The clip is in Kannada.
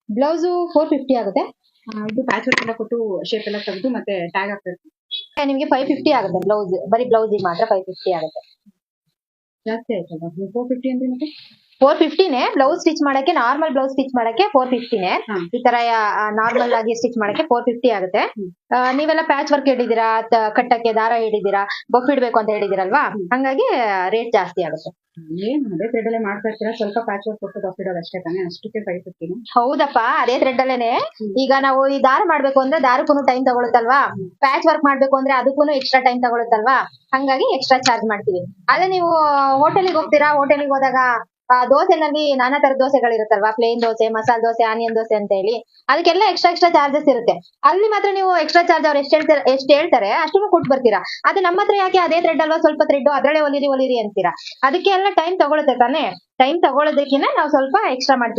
ಬ್ಲೌಸ್ 450 ಆಗುತ್ತೆ. ಇದು ಪ್ಯಾಚ್ ವರ್ಕ್ ಎಲ್ಲ ಕೊಟ್ಟು ಶೇಪ್ ಎಲ್ಲ ತೆಗೆದು ಮತ್ತೆ ಟ್ಯಾಗ್ ಹಾಕ್ಬೇಕು. ನಿಮ್ಗೆ 550 ಆಗುತ್ತೆ ಬ್ಲೌಸ್, ಬರೀ ಬ್ಲೌಸ್ ಮಾತ್ರ 550 ಆಗುತ್ತೆ. ಜಾಸ್ತಿ ಆಯ್ತಲ್ಲ 450 ಅಂದ್ರೆ ಮತ್ತೆ 450ನೇ ಬ್ಲೌಸ್ ಸ್ಟಿಚ್ ಮಾಡಕ್ಕೆ, ನಾರ್ಮಲ್ ಬ್ಲೌಸ್ ಸ್ಟಿಚ್ ಮಾಡಕ್ಕೆ 450ನೇ. ಈ ತರ ನಾರ್ಮಲ್ ಆಗಿ ಸ್ಟಿಚ್ ಮಾಡಕ್ಕೆ 450 ಆಗುತ್ತೆ. ನೀವೆಲ್ಲ ಪ್ಯಾಚ್ ವರ್ಕ್ ಹೇಳಿದೀರಾ, ಕಟ್ಟಕ್ಕೆ ದಾರ ಹೇಳಿದೀರಾ, ಬಫ್ ಇಡ್ಬೇಕು ಅಂತ ಹೇಳಿದಿರಲ್ವಾ, ಹಂಗಾಗಿ ರೇಟ್ ಜಾಸ್ತಿ ಆಗುತ್ತೆ. ಏನ್ ಅದೇ ಥ್ರೆಡ್ ಅಲ್ಲೇ ಮಾಡ್ತಾ ಇರ್ತೀರಾ, ಸ್ವಲ್ಪ ಪ್ಯಾಚ್ ವರ್ಕ್ ಕೊಟ್ಟು ಬಫ್ ಇಡೋದು ಅಷ್ಟೇ ತಾನೇ, ಅಷ್ಟಕ್ಕೆ 550. ಹೌದಪ್ಪ, ಅದೇ ಥ್ರೆಡ್ ಅಲ್ಲೇನೆ. ಈಗ ನಾವು ಈ ದಾರ ಮಾಡ್ಬೇಕು ಅಂದ್ರೆ ದಾರಕ್ಕೂ ಟೈಮ್ ತಗೊಳುತ್ತಲ್ವಾ, ಪ್ಯಾಚ್ ವರ್ಕ್ ಮಾಡ್ಬೇಕು ಅಂದ್ರೆ ಅದಕ್ಕೂ ಎಕ್ಸ್ಟ್ರಾ ಟೈಮ್ ತಗೊಳುತ್ತಲ್ವಾ, ಹಂಗಾಗಿ ಎಕ್ಸ್ಟ್ರಾ ಚಾರ್ಜ್ ಮಾಡ್ತೀವಿ. ಅದೇ ನೀವು ಹೋಟೆಲ್ಗೆ ಹೋಗ್ತೀರಾ, ಹೋಟೆಲ್ಗೆ ಹೋದಾಗ ದೋಸೆನಲ್ಲಿ ನಾನಾ ತರದ ದೋಸೆಗಳಿರುತ್ತಲ್ವಾ, ಪ್ಲೇನ್ ದೋಸೆ, ಮಸಾಲೆ ದೋಸೆ, ಆನಿಯನ್ ದೋಸೆ ಅಂತ ಹೇಳಿ, ಅದಕ್ಕೆಲ್ಲ ಎಕ್ಸ್ಟ್ರಾ ಚಾರ್ಜಸ್ ಇರುತ್ತೆ. ಅಲ್ಲಿ ಮಾತ್ರ ನೀವು ಎಕ್ಸ್ಟ್ರಾ ಚಾರ್ಜ್ ಅವ್ರು ಎಷ್ಟು ಹೇಳ್ತಾರೆ ಅಷ್ಟನ್ನು ಕೊಟ್ಟು ಬರ್ತೀರಾ. ಅದೇ ನಮ್ಮ ಹತ್ರ ಯಾಕೆ ಅದೇ ಥ್ರೆಡ್ ಅಲ್ವಾ, ಸ್ವಲ್ಪ ಥ್ರೆಡ್ ಅದ್ರಲ್ಲೇ ಹೊಲಿರಿ ಅಂತೀರಾ. ಅದಕ್ಕೆ ಎಲ್ಲ ಟೈಮ್ ತಗೊಳುತ್ತೆ ತಾನೇ. ಟೈಮ್ ತಗೊಳ್ಳೋದಕ್ಕಿಂತ ನಾವು ಸ್ವಲ್ಪ ಎಕ್ಸ್ಟ್ರಾ ಮಾಡ್ತೀವಿ.